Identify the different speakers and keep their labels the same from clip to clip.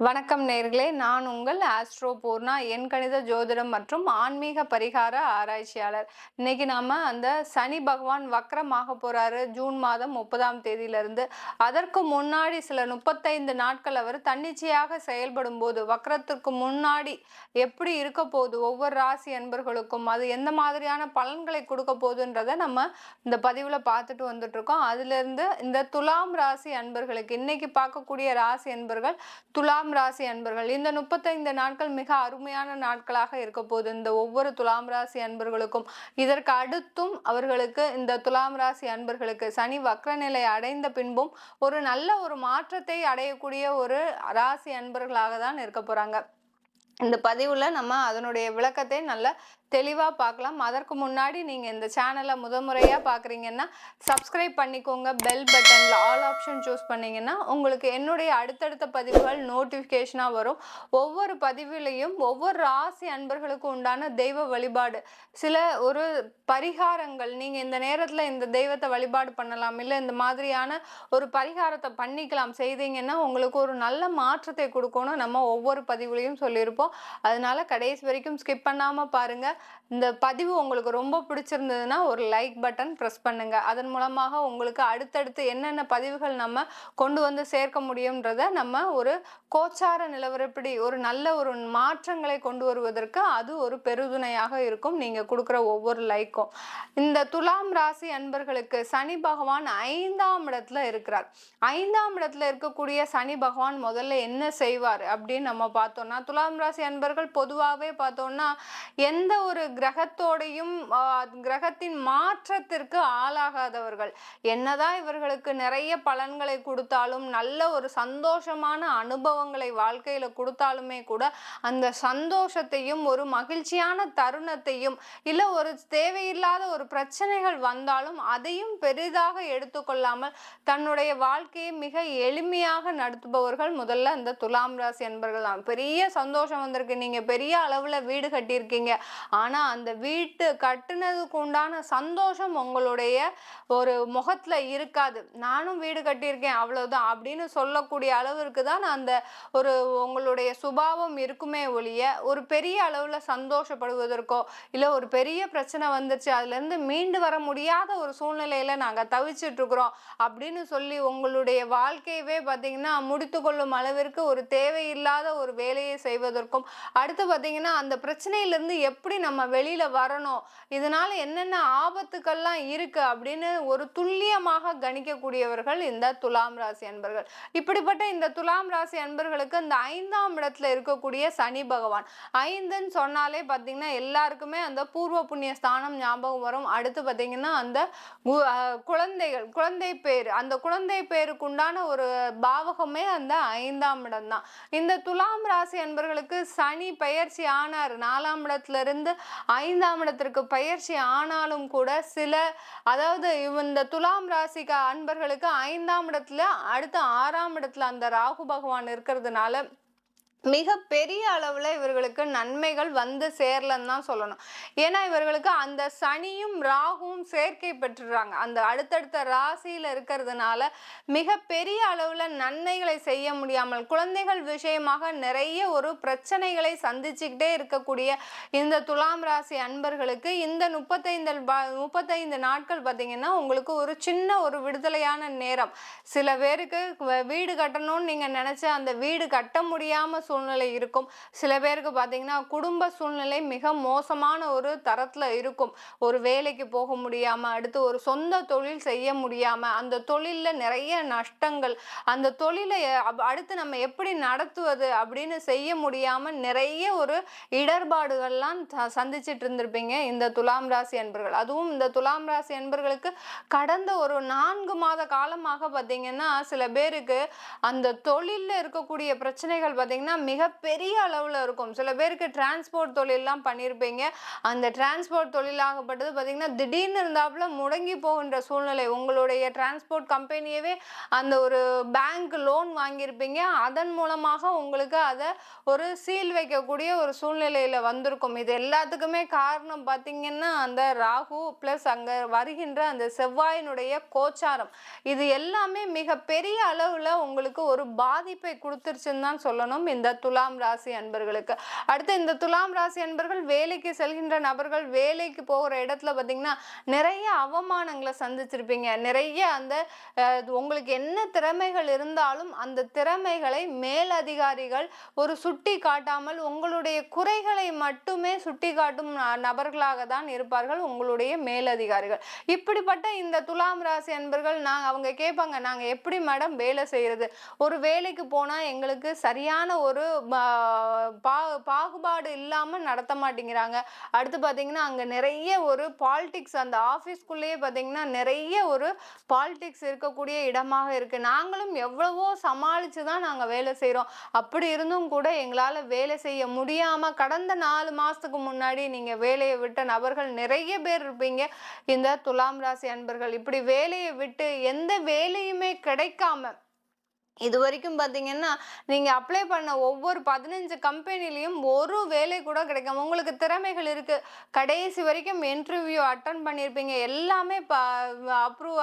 Speaker 1: வணக்கம் நேயர்களே, நான் உங்கள் ஆஸ்ட்ரோ பூர்ணா, எண்கணித ஜோதிடம் மற்றும் ஆன்மீக பரிகார ஆராய்ச்சியாளர். இன்னைக்கு நாம அந்த சனி பகவான் வக்ரமாக போறாரு ஜூன் மாதம் 30ஆம் தேதியிலிருந்து. அதற்கு முன்னாடி சில 35 நாட்கள் அவர் தன்னிச்சையாக செயல்படும் போது வக்ரத்திற்கு முன்னாடி எப்படி இருக்க போகுது, ஒவ்வொரு ராசி அன்பர்களுக்கும் அது எந்த மாதிரியான பலன்களை கொடுக்க போகுதுன்றதை நம்ம இந்த பதிவுல பார்த்துட்டு வந்துட்டு இருக்கோம். அதுல இருந்து இந்த துலாம் ராசி அன்பர்களுக்கு இன்னைக்கு பார்க்கக்கூடிய ராசி அன்பர்கள் துலாம் ராசி அன்பர்கள் இந்த 35 நாட்கள் மிக அருமையான நாட்களாக இருக்க போகுது. இந்த ஒவ்வொரு துலாம் ராசி அன்பர்களுக்கும் இதற்கு அடுத்தும் அவர்களுக்கு இந்த துலாம் ராசி அன்பர்களுக்கு சனி வக்ர நிலை அடைந்த பின்பும் ஒரு நல்ல ஒரு மாற்றத்தை அடையக்கூடிய ஒரு ராசி அன்பர்களாக தான் இருக்க போறாங்க. இந்த பதிவுல நம்ம அதனுடைய விளக்கத்தை நல்ல தெளிவா பார்க்கலாம். அதற்கு முன்னாடி நீங்க இந்த சேனலை முதன்முறையா பார்க்குறீங்கன்னா சப்ஸ்கிரைப் பண்ணிக்கோங்க. பெல் பட்டன்ல ஆல் ஆப்ஷன் சூஸ் பண்ணீங்கன்னா உங்களுக்கு என்னுடைய அடுத்தடுத்த பதிவுகள் நோட்டிஃபிகேஷனா வரும். ஒவ்வொரு பதிவிலையும் ஒவ்வொரு ராசி அன்பர்களுக்கு உண்டான தெய்வ வழிபாடு, சில ஒரு பரிகாரங்கள், நீங்க இந்த நேரத்துல இந்த தெய்வத்தை வழிபாடு பண்ணலாம், இல்லை இந்த மாதிரியான ஒரு பரிகாரத்தை பண்ணிக்கலாம், செய்தீங்கன்னா உங்களுக்கு ஒரு நல்ல மாற்றத்தை கொடுக்கணும் நம்ம ஒவ்வொரு பதிவுலையும் சொல்லியிருப்போம். அதனால கடைசி வரைக்கும் ஸ்கிப் பண்ணாம பாருங்க. இந்த பதிவு உங்களுக்கு ரொம்ப பிடிச்சிருந்ததுன்னா ஒரு லைக் பட்டன் ப்ரெஸ் பண்ணுங்க. அதன் மூலமாக உங்களுக்கு அடுத்தடுத்து என்னென்ன பதிவுகள் நம்ம கொண்டு வந்து சேர்க்க முடியும்ன்றத நம்ம ஒரு கோச்சார நிலவரப்படி ஒரு நல்ல ஒரு மாற்றங்களை கொண்டு வருவதற்கு அது ஒரு பெருதுணையாக இருக்கும், நீங்க கொடுக்குற ஒவ்வொரு லைக்கும். இந்த துலாம் ராசி அன்பர்களுக்கு சனி பகவான் 5ஆம் இடத்துல இருக்கிறார். 5ஆம் இடத்துல இருக்கக்கூடிய சனி பகவான் முதல்ல என்ன செய்வார் அப்படின்னு நம்ம பார்த்தோம்னா, துலாம் ராசி அன்பர்கள் பொதுவாகவே பார்த்தோம்னா எந்த ஒரு கிரகத்தோடையும் கிரகத்தின் மாற்றத்திற்கு ஆளாகாதவர்கள். என்னதான் இவர்களுக்கு நிறைய பலன்களை கொடுத்தாலும், நல்ல ஒரு சந்தோஷமான அனுபவங்களை வாழ்க்கையில கொடுத்தாலுமே கூட அந்த சந்தோஷத்தையும் ஒரு மகிழ்ச்சியான தருணத்தையும் இல்ல ஒரு தேவையில்லாத ஒரு பிரச்சனைகள் வந்தாலும் அதையும் பெரிதாக எடுத்துக்கொள்ளாமல் தன்னுடைய வாழ்க்கையை மிக எளிமையாக நடத்துபவர்கள் முதல்ல அந்த துலாம் ராசி அன்பர்கள் தான். பெரிய சந்தோஷம் வந்திருக்கு, நீங்க பெரிய அளவுல வீடு கட்டியிருக்கீங்க, ஆனா அந்த வீட்டு கட்டுனதுக்கு உண்டான சந்தோஷம் உங்களுடைய ஒரு முகத்துல இருக்காது. நானும் வீடு கட்டியிருக்கேன் அவ்வளவுதான் அப்படின்னு சொல்லக்கூடிய அளவிற்கு தான் அந்த ஒரு உங்களுடைய சுபாவம் இருக்குமே ஒழிய ஒரு பெரிய அளவுல சந்தோஷப்படுவதற்கோ இல்ல ஒரு பெரிய பிரச்சனை வந்துச்சு அதுல இருந்து மீண்டு வர முடியாத ஒரு சூழ்நிலையில நாங்க தவிச்சிட்டு இருக்கிறோம் அப்படின்னு சொல்லி உங்களுடைய வாழ்க்கையவே பார்த்தீங்கன்னா முடித்து கொள்ளும் அளவிற்கு ஒரு தேவையில்லாத ஒரு வேலையை செய்வதற்கும், அடுத்து பார்த்தீங்கன்னா அந்த பிரச்சனையிலிருந்து எப்படி நம்ம வெளியில வரணும், இதனால என்னென்ன ஆபத்துக்கள்லாம் இருக்கு அப்படின்னு ஒரு துல்லியமாக கணிக்கக்கூடியவர்கள் இந்த துலாம் ராசி அன்பர்கள். இப்படிப்பட்ட இந்த துலாம் ராசி அன்பர்களுக்கு இந்த 5ஆம் இடத்துல இருக்கக்கூடிய சனி பகவான், 5ன்னு சொன்னாலே பார்த்தீங்கன்னா எல்லாருக்குமே அந்த பூர்வ புண்ணிய ஸ்தானம் ஞாபகம் வரும். அடுத்து பார்த்தீங்கன்னா அந்த குழந்தைகள், குழந்தை பேர், அந்த குழந்தை பேருக்கு உண்டான ஒரு பாவகமே அந்த 5ஆம் இடம் தான். இந்த துலாம் ராசி அன்பர்களுக்கு சனி பெயர்ச்சி ஆனார், 4ஆம் இடத்துல இருந்து 5ஆம் இடத்திற்கு பயிற்சி ஆனாலும் கூட சில, அதாவது இந்த துலாம் ராசிக்கு அன்பர்களுக்கு 5ஆம் இடத்துல அடுத்து 6ஆம் இடத்துல அந்த ராகு பகவான் இருக்கிறதுனால மிக பெரிய அளவுல இவர்களுக்கு நன்மைகள் வந்து சேரலன்னு தான் சொல்லணும். ஏன்னா இவர்களுக்கு அந்த சனியும் ராகுவும் சேர்க்கை பெற்றுறாங்க, அந்த அடுத்தடுத்த ராசியில இருக்கிறதுனால மிக பெரிய அளவுல நன்மைகளை செய்ய முடியாமல் குழந்தைகள் விஷயமாக நிறைய ஒரு பிரச்சனைகளை சந்திச்சுக்கிட்டே இருக்கக்கூடிய இந்த துலாம் ராசி அன்பர்களுக்கு இந்த 35 நாட்கள் பார்த்தீங்கன்னா உங்களுக்கு ஒரு சின்ன ஒரு விடுதலையான நேரம். சில பேருக்கு வீடு கட்டணும்னு நீங்க நினைச்ச அந்த வீடு கட்ட முடியாம சூழ்நிலை இருக்கும். சில பேருக்கு பார்த்தீங்கன்னா குடும்ப சூழ்நிலை மிக மோசமான ஒரு தரத்துல இருக்கும். ஒரு வேலைக்கு போக முடியாம, அடுத்து ஒரு சொந்த தொழில் செய்ய முடியாம, அந்த தொழில்ல நிறைய நஷ்டங்கள், அந்த தொழிலை அடுத்து நம்ம எப்படி நடத்துவது அப்படின்னு செய்ய முடியாம நிறைய ஒரு இடர்பாடுகள்லாம் சந்திச்சிட்டு இருந்திருப்பீங்க இந்த துலாம் ராசி அன்பர்கள். அதுவும் இந்த துலாம் ராசி அன்பர்களுக்கு கடந்த ஒரு 4 மாத காலமாக பார்த்தீங்கன்னா சில பேருக்கு அந்த தொழில்ல இருக்கக்கூடிய பிரச்சனைகள் பார்த்தீங்கன்னா மிகப்பெரிய அளவுல இருக்கும். சில பேருக்கு டிரான்ஸ்போர்ட் தொழில்லாம் பண்ணியிருப்பீங்க. அந்த டிரான்ஸ்போர்ட் தொழிலாகப்பட்டது பார்த்தீங்கன்னா, திடீர்னு இருந்தாப்புல முடங்கி போகின்ற சூழ்நிலை. உங்களுடைய டிரான்ஸ்போர்ட் கம்பெனியவே அந்த ஒரு பேங்க் லோன் வாங்கியிருப்பீங்க. அதன் மூலமாக உங்களுக்கு அத ஒரு சீல் வைக்கக்கூடிய ஒரு சூழ்நிலையில வந்திருக்கும். இது எல்லாத்துக்குமே காரணம் பார்த்தீங்கன்னா, அந்த ராகு பிளஸ் அங்க வருகின்ற அந்த செவ்வாயினுடைய கோச்சாரம். இது எல்லாமே மிகப்பெரிய அளவுல உங்களுக்கு ஒரு பாதிப்பை குடுத்துருச்சுன்னு தான் சொல்லணும், இந்த துலாம் ராசி அன்பர்களுக்கு. அடுத்து இந்த துலாம் ராசி அன்பர்கள் வேலைக்கு செல்கின்ற நபர்கள் வேலைக்கு போகிற இடத்துல பார்த்தீங்கன்னா, நிறைய அவமானங்கள சந்திச்சிருப்பீங்க. நிறைய அந்த உங்களுக்கு என்ன திறமைகள் இருந்தாலும் அந்த திறமைகளை மேலதிகாரிகள் ஒரு சுட்டி காட்டாமல் உங்களுடைய குறைகளை மட்டுமே சுட்டி காட்டும் நபர்களாக தான் இருப்பார்கள் உங்களுடைய மேலதிகாரிகள். இப்படிப்பட்ட இந்த துலாம் ராசி அன்பர்கள் அவங்க கேட்பாங்க, நாங்க எப்படி மேடம் வேலை செய்யறது? ஒரு வேலைக்கு போனா எங்களுக்கு சரியான ஒரு பாகுபாடு இல்லாம நடத்த மாட்டேங்கிறாங்க. அடுத்து பாத்தீங்கன்னா அங்க நிறைய ஒரு பாலிடிக்ஸ், அந்த ஆபீஸ்க்குள்ளேயே பாத்தீங்கன்னா நிறைய ஒரு பாலிடிக்ஸ் இருக்கக்கூடிய இடமாக இருக்கு. நாங்களும் எவ்வளவோ சமாளிச்சுதான் நாங்க வேலை செய்யறோம். அப்படி இருந்தும் கூட எங்களால வேலை செய்ய முடியாம கடந்த 4 மாசத்துக்கு முன்னாடி நீங்க வேலையை விட்ட நபர்கள் நிறைய பேர் இருப்பீங்க, இந்த துலாம் ராசி அன்பர்கள். இப்படி வேலையை விட்டு எந்த வேலையுமே கிடைக்காம இதுவரைக்கும் பார்த்தீங்கன்னா, நீங்க அப்ளை பண்ண ஒவ்வொரு 15 கம்பெனிலயும் ஒரு வேலை கூட கிடைக்காம உங்களுக்கு திறமைகள் இருக்கு. கடைசி வரைக்கும் இன்டர்வியூ அட்டெண்ட் பண்ணியிருப்பீங்க. எல்லாமே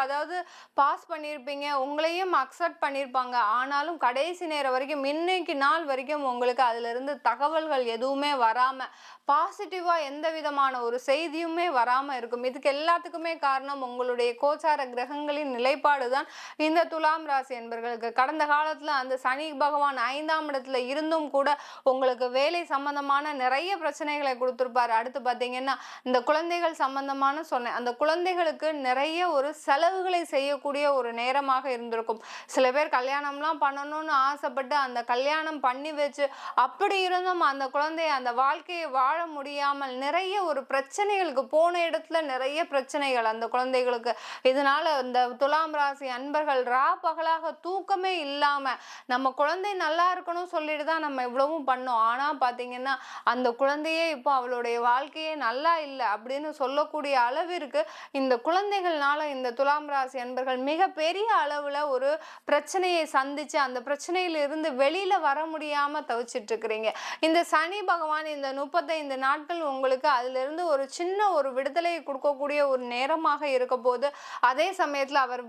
Speaker 1: அதாவது பாஸ் பண்ணியிருப்பீங்க. உங்களையும் அக்செப்ட் பண்ணியிருப்பாங்க. ஆனாலும் கடைசி நேரம் வரைக்கும் இன்னைக்கு நாள் வரைக்கும் உங்களுக்கு அதிலிருந்து தகவல்கள் எதுவுமே வராம, பாசிட்டிவா எந்த விதமான ஒரு செய்தியுமே வராம இருக்கும். இதுக்கு எல்லாத்துக்குமே காரணம் உங்களுடைய கோச்சார கிரகங்களின் நிலைப்பாடு தான் இந்த துலாம் ராசி என்பர்களுக்கு. கடந்த காலத்துல அந்த சனி பகவான் 5ஆம் இடத்துல இருந்தும் கூட உங்களுக்கு வேலை சம்பந்தமான நிறைய பிரச்சனைகளை கொடுத்திருப்பாரு. அடுத்து பாத்தீங்கன்னா இந்த குழந்தைகள் சம்பந்தமான சொன்னேன், அந்த குழந்தைகளுக்கு நிறைய ஒரு செலவுகளை செய்யக்கூடிய ஒரு நேரமாக இருந்திருக்கும். சில பேர் கல்யாணம்லாம் பண்ணணும்னு ஆசைப்பட்டு அந்த கல்யாணம் பண்ணி வச்சு அப்படி இருந்தும் அந்த குழந்தைய அந்த வாழ்க்கையை வாழ முடியாமல் நிறைய ஒரு பிரச்சனைகளுக்கு போன இடத்துல நிறைய பிரச்சனைகள் அந்த குழந்தைகளுக்கு. இதனால இந்த துலாம் ராசி அன்பர்கள் பகலாக தூக்கமே இல்லாம நம்ம குழந்தை நல்லா இருக்கணும் சொல்லிட்டு தான் நம்ம இவ்வளவும் பண்ணோம். ஆனா பாத்தீங்கன்னா அந்த குழந்தையே இப்போ அவளுடைய வாழ்க்கையே நல்லா இல்லை அப்படின்னு சொல்லக்கூடிய அளவிற்கு இந்த குழந்தைகள்னால இந்த துலாம் ராசி அன்பர்கள் மிக பெரிய அளவுல ஒரு பிரச்சனையை சந்திச்சு அந்த பிரச்சனையில இருந்து வெளியில வர முடியாம தவிச்சிட்டு இருக்கிறீங்க. இந்த சனி பகவான் இந்த 35 நாட்கள் உங்களுக்கு அதுல இருந்து ஒரு சின்ன ஒரு விடுதலையை கொடுக்கக்கூடிய ஒரு நேரமாக இருக்க போது, அதே சமயத்துல அவர்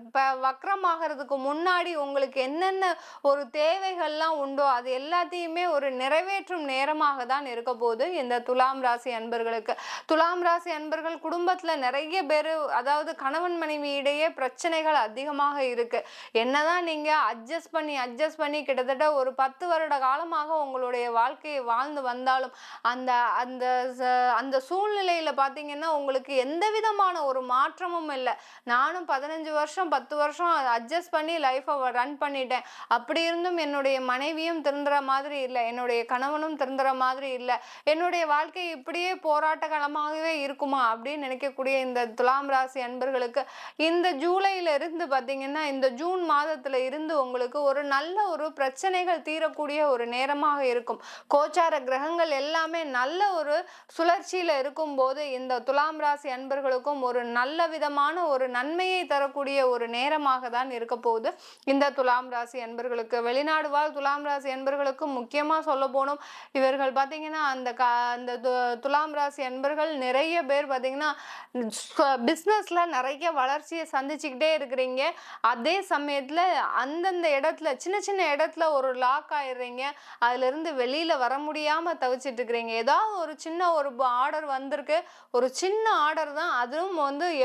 Speaker 1: வக்ரமாகிறதுக்கு முன்னாடி உங்களுக்கு என்னென்ன ஒரு தேவைகள்லாம் உண்டோ அது எல்லாத்தையுமே ஒரு நிறைவேற்றும் நேரமாக தான் இருக்க போது இந்த துலாம் ராசி அன்பர்களுக்கு. துலாம் ராசி அன்பர்கள் குடும்பத்துல நிறைய பேரு, அதாவது கணவன் மனைவி இடையே பிரச்சனைகள் அதிகமாக இருக்கு. என்னதான் நீங்க அட்ஜஸ்ட் பண்ணி கிட்டத்தட்ட ஒரு 10 வருட காலமாக உங்களுடைய வாழ்க்கையை வாழ்ந்து வந்தாலும் அந்த அந்த அந்த சூழ்நிலையில பாத்தீங்கன்னா உங்களுக்கு எந்த விதமான ஒரு மாற்றமும் இல்லை. நானும் 15 வருஷம் 10 வருஷம் அட்ஜஸ்ட் பண்ணி லைஃபை ரன் பண்ணிட்டேன். அப்படி இருந்தும் என்னுடைய மனைவியும் திருந்துற மாதிரி இல்லை, என்னுடைய கணவனும் திருந்துற மாதிரி இல்லை, என்னுடைய வாழ்க்கை இப்படியே போராட்ட களமாகவே இருக்குமா அப்படின்னு நினைக்கக்கூடிய இந்த துலாம் ராசி அன்பர்களுக்கு இந்த ஜூலையில இருந்து பாத்தீங்கன்னா இந்த ஜூன் மாதத்துல இருந்து உங்களுக்கு ஒரு நல்ல ஒரு பிரச்சனைகள் தீரக்கூடிய ஒரு நேரமாக இருக்கும். கோச்சார கிரகங்கள் எல்லாமே நல்ல ஒரு சுழற்சியில இருக்கும் போது இந்த துலாம் ராசி அன்பர்களுக்கும் ஒரு நல்ல விதமான ஒரு நன்மையை தரக்கூடிய ஒரு நேரமாக தான் இருக்க போகுது இந்த துலாம் ராசி அன்பர்களுக்கு. வெளிநாடு வாழ் துலாம் ராசி அன்பர்களுக்கு முக்கியமா சொல்ல போனோம், இவர்கள் பாத்தீங்கன்னா அந்த துலாம் ராசி அன்பர்கள் நிறைய பேர் பாத்தீங்கன்னா பிஸ்னஸ்ல நிறைய வளர்ச்சியை சந்திச்சுக்கிட்டே இருக்கிறீங்க. அதே சமயத்துல அந்தந்த இடத்துல சின்ன சின்ன இடத்துல ஒரு லாக் ஆயிடுறீங்க. அதுல இருந்து வெளியில வர முடியாம தவிச்சிட்டு இருக்கிறீங்க. ஏதாவது ஒரு சின்ன ஒரு ஆர்டர் வந்திருக்கு, ஒரு சின்ன ஆர்டர் தான், அதுவும்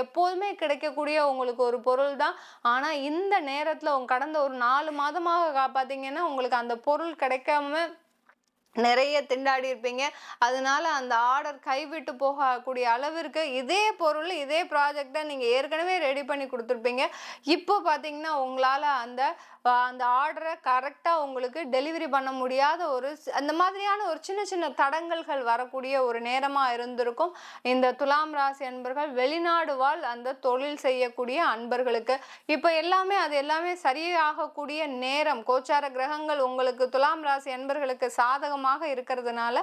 Speaker 1: எப்போதுமே கிடைக்கக்கூடிய உங்களுக்கு ஒரு பொருள் தான். ஆனா இந்த நேரத்துல கடந்த ஒரு 4 மாதமாக பாத்தீங்கன்னா உங்களுக்கு அந்த பொருள் கிடைக்காம நிறைய திண்டாடி இருப்பீங்க. அதனால அந்த ஆர்டர் கைவிட்டு போகக்கூடிய அளவிற்கு இதே பொருள், இதே ப்ராஜெக்ட்ட நீங்க ஏற்கனவே ரெடி பண்ணி குடுத்துருப்பீங்க. இப்போ பார்த்தீங்கன்னா, உங்களால அந்த ஆர்டர கரெக்ட்டா உங்களுக்கு டெலிவரி பண்ண முடியாத அந்த மாதிரியான ஒரு சின்ன சின்ன தடங்கல்கள் வரக்கூடிய ஒரு நேரமா இருந்திருக்கும். இந்த துலாம் ராசி அன்பர்கள் வெளிநாடு வாழ் அந்த தொழில் செய்யக்கூடிய அன்பர்களுக்கு. இப்ப அது எல்லாமே சரியாகக்கூடிய நேரம். கோச்சார கிரகங்கள் உங்களுக்கு துலாம் ராசி அன்பர்களுக்கு சாதகமாக இருக்கிறதுனால,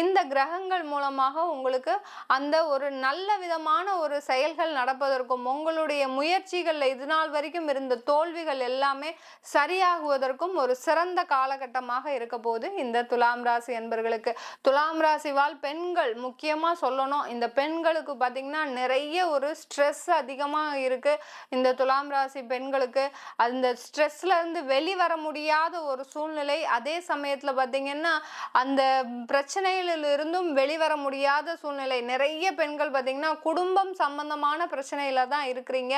Speaker 1: இந்த கிரகங்கள் மூலமாக உங்களுக்கு அந்த ஒரு நல்ல விதமான ஒரு செயல்கள் நடப்பதற்கும், உங்களுடைய முயற்சிகள்ல இதுநாள் வரைக்கும் இருந்த தோல்விகள் எல்லாமே சரியாகுவதற்கும் ஒரு சிறந்த காலகட்டமாக இருக்க போது இந்த துலாம் ராசி அன்பர்களுக்கு. துலாம் ராசி வாழ் பெண்கள் முக்கியமா சொல்லணும். இந்த பெண்களுக்கு பார்த்தீங்கன்னா, நிறைய ஒரு ஸ்ட்ரெஸ் அதிகமா இருக்கு. இந்த துலாம் ராசி பெண்களுக்கு அந்த ஸ்ட்ரெஸ்ல இருந்து வெளிவர முடியாத ஒரு சூழ்நிலை. அதே சமயத்துல பார்த்தீங்கன்னா, அந்த பிரச்சனையிலிருந்தும் வெளிவர முடியாத சூழ்நிலை. நிறைய பெண்கள் பார்த்தீங்கன்னா, குடும்பம் சம்பந்தமான பிரச்சனையில தான் இருக்கிறீங்க.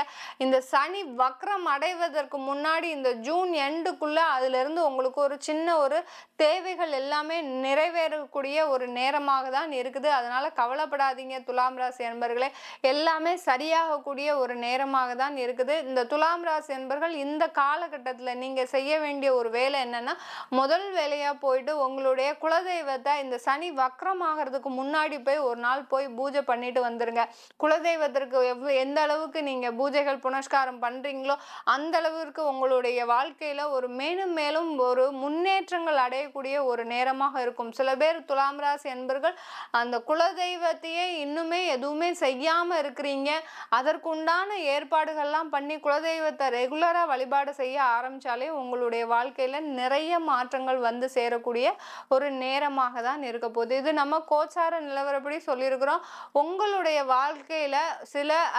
Speaker 1: இந்த சனி வக்ரம் அடைவதற்கு முன்னாடி இந்த ஜூன் எண்டுக்குள்ள அதிலிருந்து உங்களுக்கு ஒரு சின்ன ஒரு தேவைகள் எல்லாமே நிறைவேறக்கூடிய ஒரு நேரமாக தான் இருக்குது. அதனால கவலைப்படாதீங்க துலாம் ராசி அன்பர்களே. எல்லாமே சரியாகக்கூடிய ஒரு நேரமாக தான் இருக்குது. இந்த துலாம் ராசி அன்பர்கள் இந்த காலகட்டத்துல நீங்க செய்ய வேண்டிய ஒரு வேலை என்னன்னா, முதல் வேலையா போயிட்டு உங்களுடைய குலதெய்வத்தை இந்த சனி வக்ரம் ஆகிறதுக்கு முன்னாடி போய் ஒரு நாள் போய் பூஜை பண்ணிட்டு வந்துருங்க. குலதெய்வத்திற்கு எந்த அளவுக்கு நீங்க பூஜைகள் புனஸ்காரம் பண்றீங்களோ அந்த அளவிற்கு உங்களுடைய வாழ்க்கையில ஒரு மேலும் மேலும் ஒரு முன்னேற்றங்கள் அடையக்கூடிய ஒரு நேரமாக இருக்கும். சில பேர் துலாம் ராசி அன்பர்கள் அந்த குலதெய்வத்தையே இன்னுமே எதுவுமே செய்யாம இருக்கிறீங்க. அதற்குண்டான ஏற்பாடுகள்லாம் பண்ணி குலதெய்வத்தை ரெகுலரா வழிபாடு செய்ய ஆரம்பிச்சாலே உங்களுடைய வாழ்க்கையில நிறைய மாற்றங்கள் வந்து சேரக்கூடிய ஒரு நேரமாக தான் இருக்க போகுது. இது நம்ம கோச்சார நிலவரப்படி சொல்லியிருக்கிறோம். உங்களுடைய வாழ்க்கையில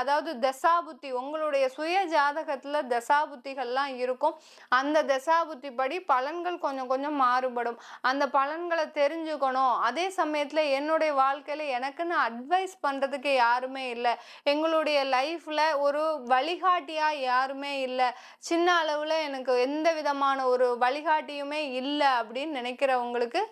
Speaker 1: அதாவது தசாபுத்தி உங்களுடைய சுய ஜாதகத்துல தசாபுத்திகள்லாம் இருக்கும். அந்த தசாபுத்தி படி பலன்கள் கொஞ்சம் கொஞ்சம் மாறுபடும். அந்த பலன்களை தெரிஞ்சுக்கணும். அதே சமயத்துல என்னுடைய வாழ்க்கையில எனக்குன்னு அட்வைஸ் பண்றதுக்கு யாருமே இல்லை. எங்களுடைய லைஃப்ல ஒரு வழிகாட்டியா யாருமே இல்லை. சின்ன அளவுல எனக்கு எந்த விதமான ஒரு வழிகாட்டியுமே இல்லை அப்படின்னு நினைக்கிறவங்களுக்கு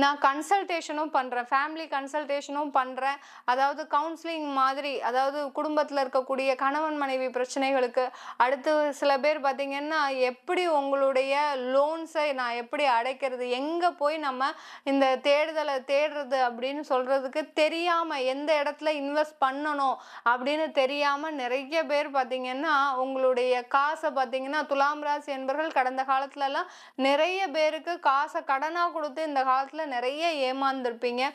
Speaker 1: நான் கன்சல்டேஷனும் பண்றேன். ஃபேமிலி கன்சல்டேஷனும் பண்றேன். அதாவது கவுன்சிலிங் மாதிரி, அதாவது குடும்பத்துல இருக்கக்கூடிய கணவன் மனைவி பிரச்சனைகளுக்கு. அடுத்து சில பேர் பார்த்தீங்கன்னா, எப்படி உங்களுடைய லோன்ஸை நான் எப்படி அடைக்கிறது, எங்க போய் நம்ம இந்த தேடுதலை தேடுறது அப்படின்னு சொல்றதுக்கு தெரியாம, எந்த இடத்துல இன்வெஸ்ட் பண்ணணும் அப்படின்னு தெரியாம நிறைய பேர் பார்த்தீங்கன்னா, உங்களுடைய காசை பார்த்தீங்கன்னா, துலாம் ராசி என்பவர்கள் கடந்த காலத்துல எல்லாம் நிறைய பேருக்கு காசை கடனா கொடுத்து இந்த காலத்துல நிறைய ஏமாந்துருப்பீங்க.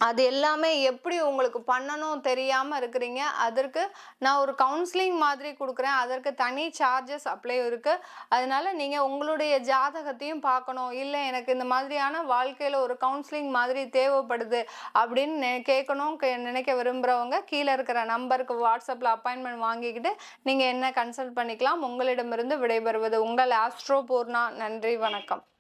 Speaker 1: அது எல்லாமே எப்படி உங்களுக்கு பண்ணணும் தெரியாம இருக்கிறீங்க. அதற்கு நான் ஒரு கவுன்சிலிங் மாதிரி குடுக்குறேன். அதற்கு தனி சார்ஜஸ் அப்ளை இருக்கு. அதனால நீங்க உங்களுடைய ஜாதகத்தையும் பார்க்கணும். இல்ல எனக்கு இந்த மாதிரியான வாழ்க்கையில ஒரு கவுன்சிலிங் மாதிரி தேவைப்படுது அப்படின்னு கேட்கணும் நினைக்க விரும்புறவங்க கீழ இருக்கிற நம்பருக்கு வாட்ஸ்அப்ல அப்பாயின்ட்மெண்ட் வாங்கிக்கிட்டு நீங்க என்ன கன்சல்ட் பண்ணிக்கலாம். உங்களிடமிருந்து விடைபெறுவது உங்கள் ஆஸ்ட்ரோ பூர்ணா. நன்றி, வணக்கம்.